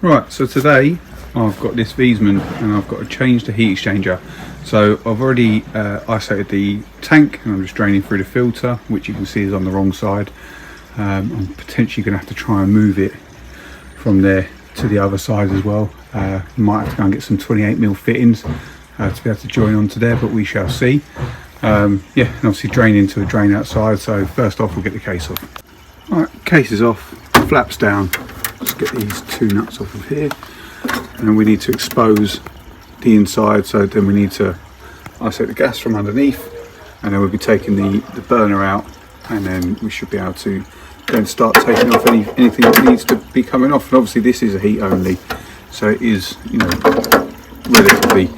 Right, so today I've got this Viessmann and I've got to change the heat exchanger. So I've already isolated the tank and I'm just draining through the filter, which you can see is on the wrong side. I'm potentially going to have to try and move it from there to the other side as well. Might have to go and get some 28mm fittings to be able to join onto there, but we shall see. Yeah, and obviously drain into a drain outside. So first off, we'll get the case off. Alright, case is off, flaps down. Just get these two nuts off of here, and we need to expose the inside. So then we need to isolate the gas from underneath, and then we'll be taking the burner out, and then we should be able to then start taking off anything that needs to be coming off. And obviously this is a heat only, so it is, you know, relatively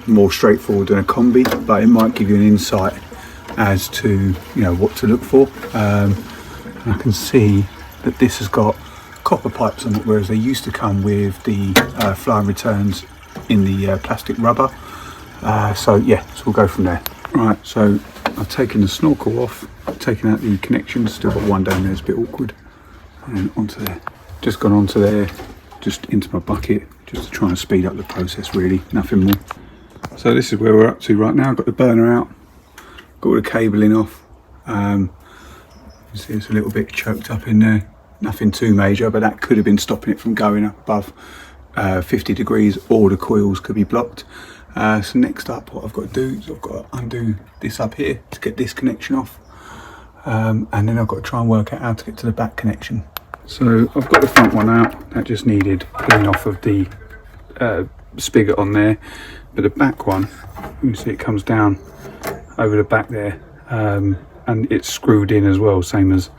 more straightforward than a combi, but it might give you an insight as to, you know, what to look for. I can see that this has got copper pipes on it, whereas they used to come with the flow and returns in the plastic rubber. So yeah, so we'll go from there. Right, so I've taken the snorkel off, taken out the connections, still got one down there, it's a bit awkward, and then onto there. Just gone onto there, just into my bucket, just to try and speed up the process really, nothing more. So this is where we're up to right now. I've got the burner out, got all the cabling off. You see it's a little bit choked up in there, nothing too major, but that could have been stopping it from going up above 50 degrees, or the coils could be blocked. So next up, what I've got to do is I've got to undo this up here to get this connection off, and then I've got to try and work out how to get to the back connection. So I've got the front one out, that just needed pulling off of the spigot on there, but the back one, you can see it comes down over the back there, and it's screwed in as well, same as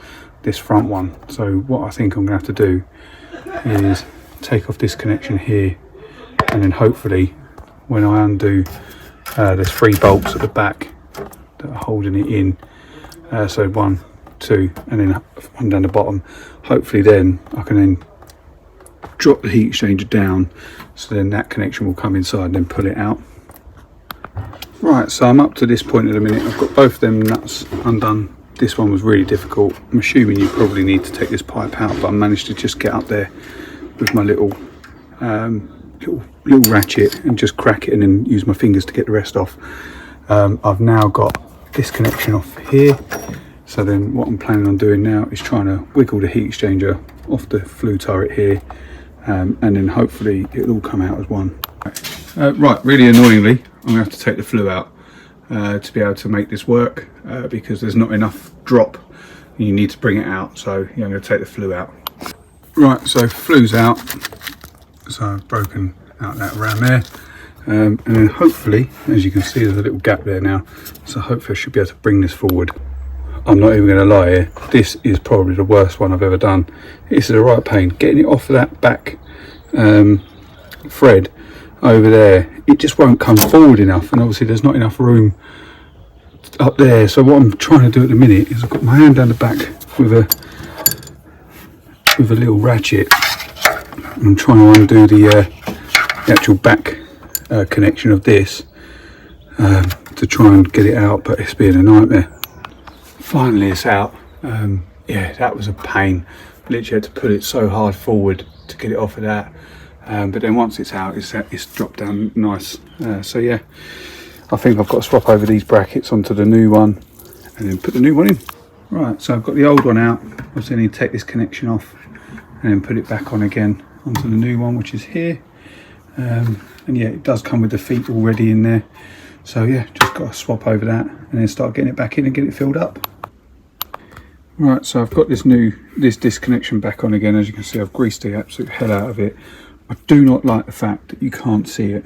this front one. So what I think I'm going to have to do is take off this connection here, and then hopefully when I undo, there's 3 bolts at the back that are holding it in, so 1, 2, and then one down the bottom. Hopefully then I can then drop the heat exchanger down, so then that connection will come inside and then pull it out. Right, so I'm up to this point at the minute. I've got both of them nuts undone. This one was really difficult. I'm assuming you probably need to take this pipe out, but I managed to just get up there with my little ratchet and just crack it, and then use my fingers to get the rest off. I've now got this connection off here, so then what I'm planning on doing now is trying to wiggle the heat exchanger off the flue turret here, and then hopefully it'll all come out as one. Right, really annoyingly, I'm going to have to take the flue out to be able to make this work, because there's not enough drop and you need to bring it out. So yeah, I'm going to take the flue out. Right, so flue's out, so I've broken out that around there, and then hopefully, as you can see, there's a little gap there now, so hopefully I should be able to bring this forward. I'm not even going to lie here, this is probably the worst one I've ever done. This is a right pain, getting it off of that back thread over there. It just won't come forward enough, and obviously there's not enough room up there. So what I'm trying to do at the minute is I've got my hand down the back with a little ratchet. I'm trying to undo the actual back connection of this to try and get it out, but it's been a nightmare. Finally it's out. Yeah, that was a pain. Literally had to put it so hard forward to get it off of that. But then once it's out, it's dropped down nice. So yeah, I think I've got to swap over these brackets onto the new one and then put the new one in. Right, so I've got the old one out. Obviously I need to take this connection off and then put it back on again onto the new one, which is here. And yeah, it does come with the feet already in there. So yeah, just got to swap over that and then start getting it back in and get it filled up. Right, so I've got this disconnection back on again. As you can see, I've greased the absolute hell out of it. I do not like the fact that you can't see it.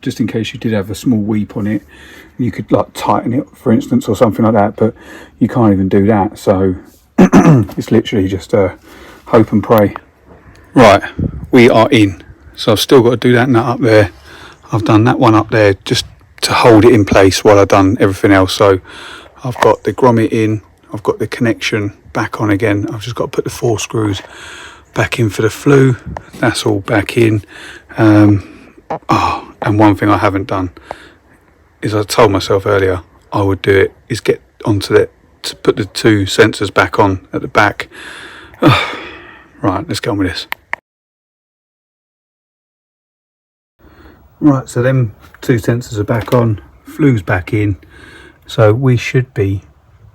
Just in case you did have a small weep on it, you could like tighten it, for instance, or something like that, but you can't even do that. So it's literally just hope and pray. Right, we are in. So I've still got to do that nut up there. I've done that one up there just to hold it in place while I've done everything else. So I've got the grommet in, I've got the connection back on again. I've just got to put the 4 screws back in for the flue. That's all back in. And one thing I haven't done is, I told myself earlier I would do it, is get onto it to put the 2 sensors back on at the back. Right, let's get on with this. Right, so them two sensors are back on, flue's back in, so we should be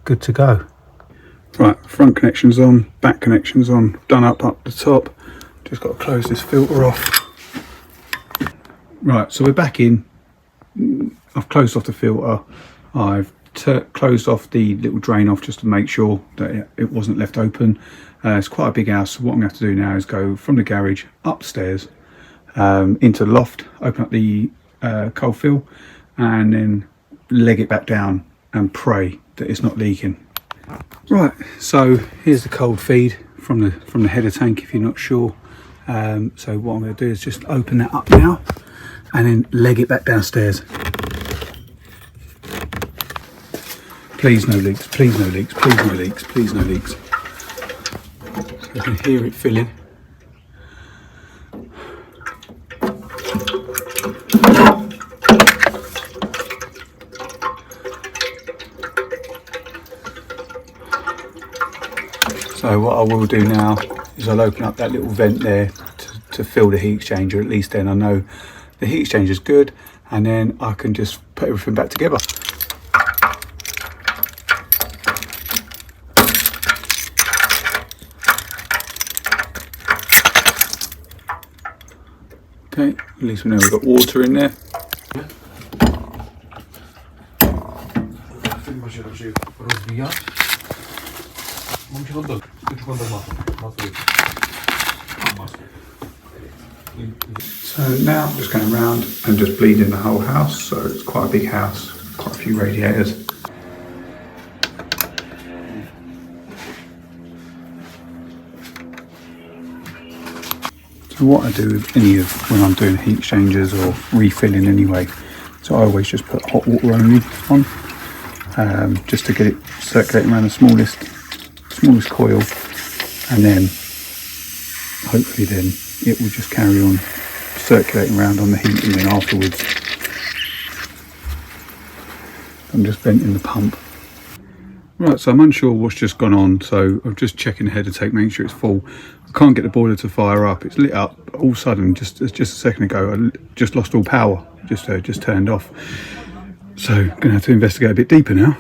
good to go. Right, front connection's on, back connection's on, done up the top. Just got to close this filter off. Right, so we're back in. I've closed off the filter. I've closed off the little drain off just to make sure that it wasn't left open. It's quite a big house, so what I'm going to have to do now is go from the garage upstairs into the loft, open up the cold fill, and then leg it back down and pray that it's not leaking. Right, so here's the cold feed from the header tank if you're not sure. So what I'm going to do is just open that up now and then leg it back downstairs. Please no leaks, please no leaks, please no leaks, please no leaks. So you can hear it filling. So what I will do now is I'll open up that little vent there to fill the heat exchanger. At least then I know the heat exchanger is good, and then I can just put everything back together. Okay, at least we know we've got water in there. So now I'm just going around and just bleeding the whole house. So it's quite a big house, quite a few radiators. So what I do with when I'm doing heat exchangers or refilling anyway, so I always just put hot water only on, just to get it circulating around the smallest coil, and then hopefully then it will just carry on circulating around on the heat, and then afterwards I'm just venting the pump. Right, so I'm unsure what's just gone on, so I'm just checking the header tank, making sure it's full. I can't get the boiler to fire up. It's lit up all of a sudden, just a second ago. I just lost all power, just turned off. So gonna have to investigate a bit deeper now.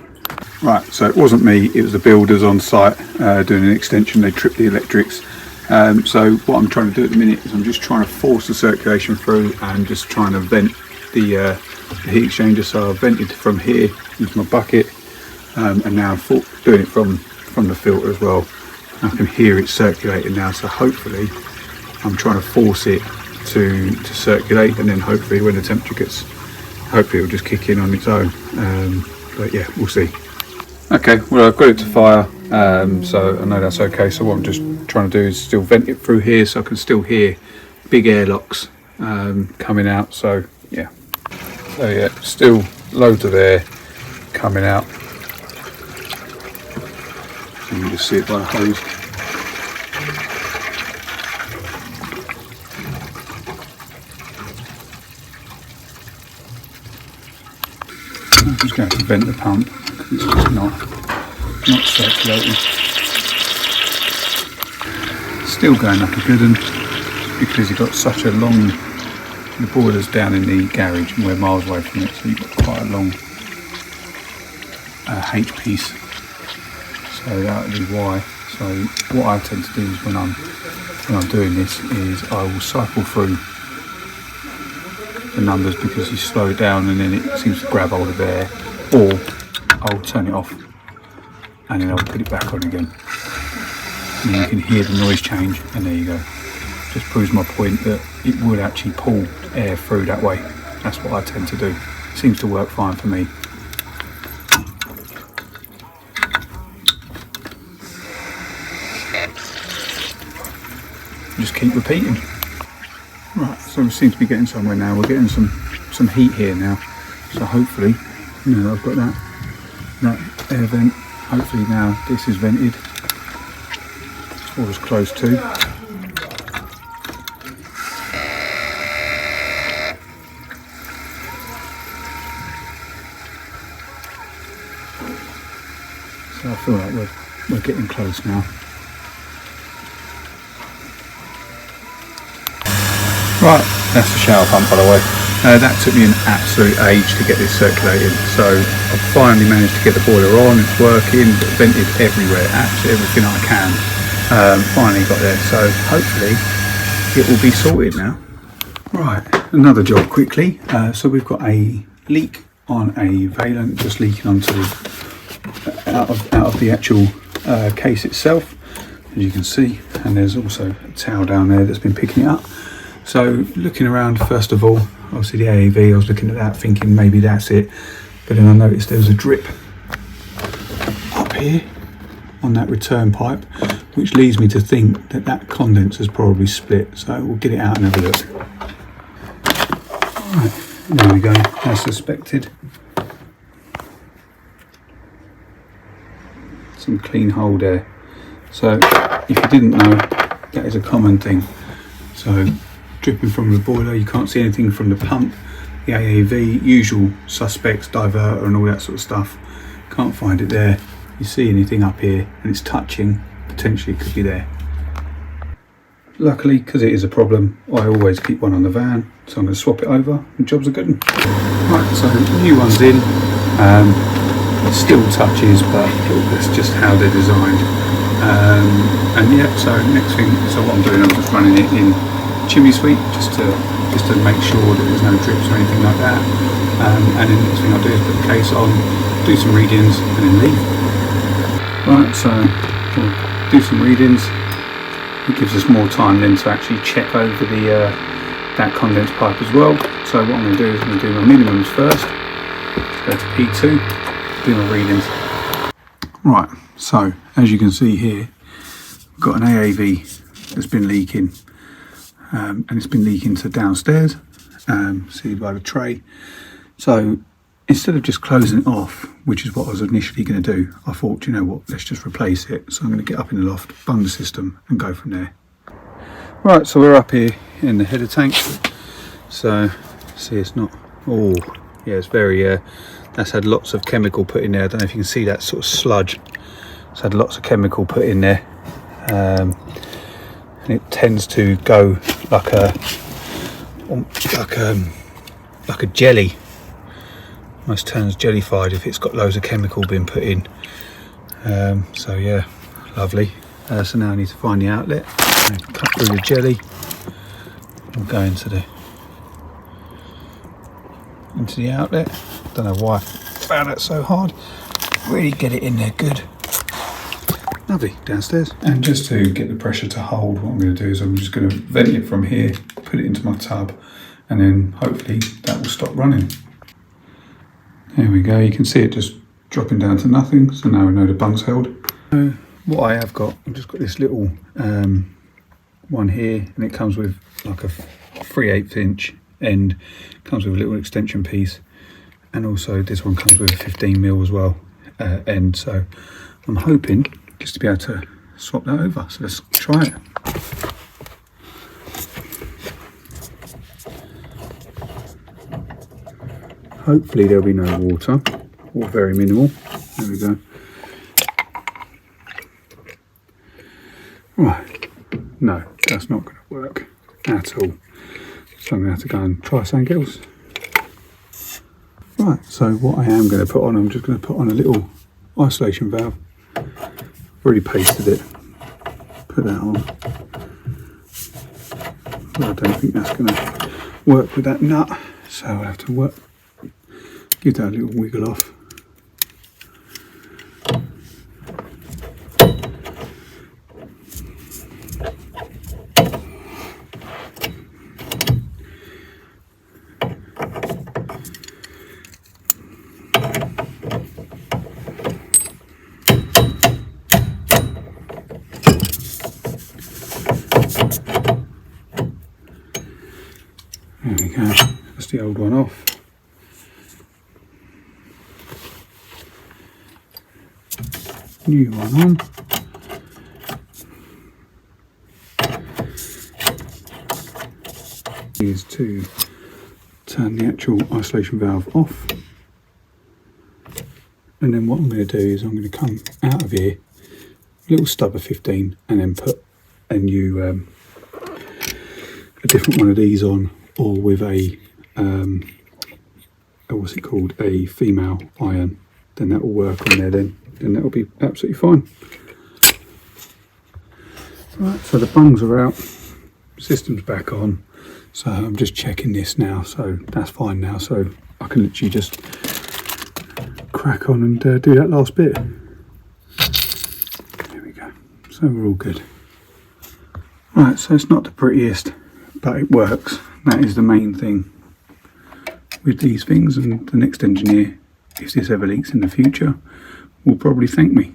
Right, so it wasn't me, it was the builders on site doing an extension. They tripped the electrics. So what I'm trying to do at the minute is I'm just trying to force the circulation through and just trying to vent the heat exchanger. So I've vented from here with my bucket, and now I'm doing it from the filter as well. I can hear it circulating now, so hopefully I'm trying to force it to circulate, and then hopefully when the temperature gets, hopefully it'll just kick in on its own. But yeah, we'll see. Okay, well I've got it to fire, so I know that's okay. So what I'm just trying to do is still vent it through here, so I can still hear big airlocks coming out. So yeah, still loads of air coming out. You can just see it by the hose. I'm just going to vent the pump because it's just not circulating. Still going like a good one because you've got such a long, the boiler's down in the garage and we're miles away from it, so you've got quite a long H piece. So that would be why. So what I tend to do is when I'm doing this is I will cycle through the numbers, because you slow it down and then it seems to grab hold of air, or I'll turn it off and then I'll put it back on again. And you can hear the noise change, and there you go. Just proves my point that it would actually pull air through that way. That's what I tend to do. Seems to work fine for me. Just keep repeating. Right, so we seem to be getting somewhere now. We're getting some heat here now. So hopefully, I've got that air vent. Hopefully now this is vented. It's always close to. So I feel like we're getting close now. Right, that's the shower pump, by the way. That took me an absolute age to get this circulating, so I finally managed to get the boiler on. It's working, vented everywhere, absolutely everything I can. Finally got there, so hopefully it will be sorted now. Right, another job quickly. So we've got a leak on a vaillant, just leaking onto out of the actual case itself, as you can see, and there's also a towel down there that's been picking it up. So looking around, first of all, obviously the AAV, I was looking at that thinking maybe that's it, but then I noticed there was a drip up here on that return pipe, which leads me to think that that condenser's probably split. So we'll get it out and have a look. Right, there we go, as suspected. Some clean hole there. So if you didn't know, that is a common thing. So dripping from the boiler, you can't see anything from the pump, the AAV, usual suspects, diverter and all that sort of stuff. Can't find it there. You see anything up here and it's touching, potentially could be there. Luckily, because it is a problem, I always keep one on the van, so I'm going to swap it over and jobs are good. Right, so new one's in. It still touches, but that's just how they're designed. And yeah, so next thing, so what I'm doing, I'm just running it in chimney sweep just to make sure that there's no drips or anything like that. And then the next thing I'll do is put the case on, do some readings, and then leave. Right, so we'll do some readings. It gives us more time then to actually check over the that condense pipe as well. So what I'm going to do is I'm going to do my minimums first. Go to P2, do my readings. Right, so as you can see here, I've got an AAV that's been leaking, and it's been leaking to downstairs, see by the tray. So instead of just closing it off, which is what I was initially going to do, I thought, you know what, let's just replace it. So I'm going to get up in the loft, bung the system and go from there. Right, so we're up here in the header tank. So see, it's not, oh yeah, it's very, that's had lots of chemical put in there. I don't know if you can see that sort of sludge. It's had lots of chemical put in there. And it tends to go like a jelly. Almost turns jellified if it's got loads of chemical being put in. So yeah, lovely. So now I need to find the outlet. Cut through the jelly. We'll go into the outlet. Don't know why I found it so hard. Really get it in there good. Lovely, downstairs. And just to get the pressure to hold, what I'm going to do is I'm just going to vent it from here, put it into my tub, and then hopefully that will stop running. There we go, you can see it just dropping down to nothing, so now we know the bung's held. So what I have got, I've just got this little one here, and it comes with like a 3/8 inch end, comes with a little extension piece, and also this one comes with a 15mm as well end, so I'm hoping just to be able to swap that over. So let's try it. Hopefully there'll be no water, or very minimal. There we go. Right, no, that's not going to work at all. So I'm going to have to go and try something else. Right, so what I am going to put on, I'm just going to put on a little isolation valve. I've already pasted it. Put that on. But I don't think that's going to work with that nut, so I'll have to give that a little wiggle off. There we go, that's the old one off. New one on. Is to turn the actual isolation valve off, and then what I'm going to do is I'm going to come out of here, a little stub of 15, and then put a new a different one of these on, or with a what's it called, a female iron, then that will work on there, then that will be absolutely fine. Right, so the bungs are out, system's back on, so I'm just checking this now, so that's fine now, so I can literally just crack on and do that last bit. There we go, so we're all good. Right, so it's not the prettiest, but it works. That is the main thing with these things, and the next engineer, if this ever leaks in the future, will probably thank me.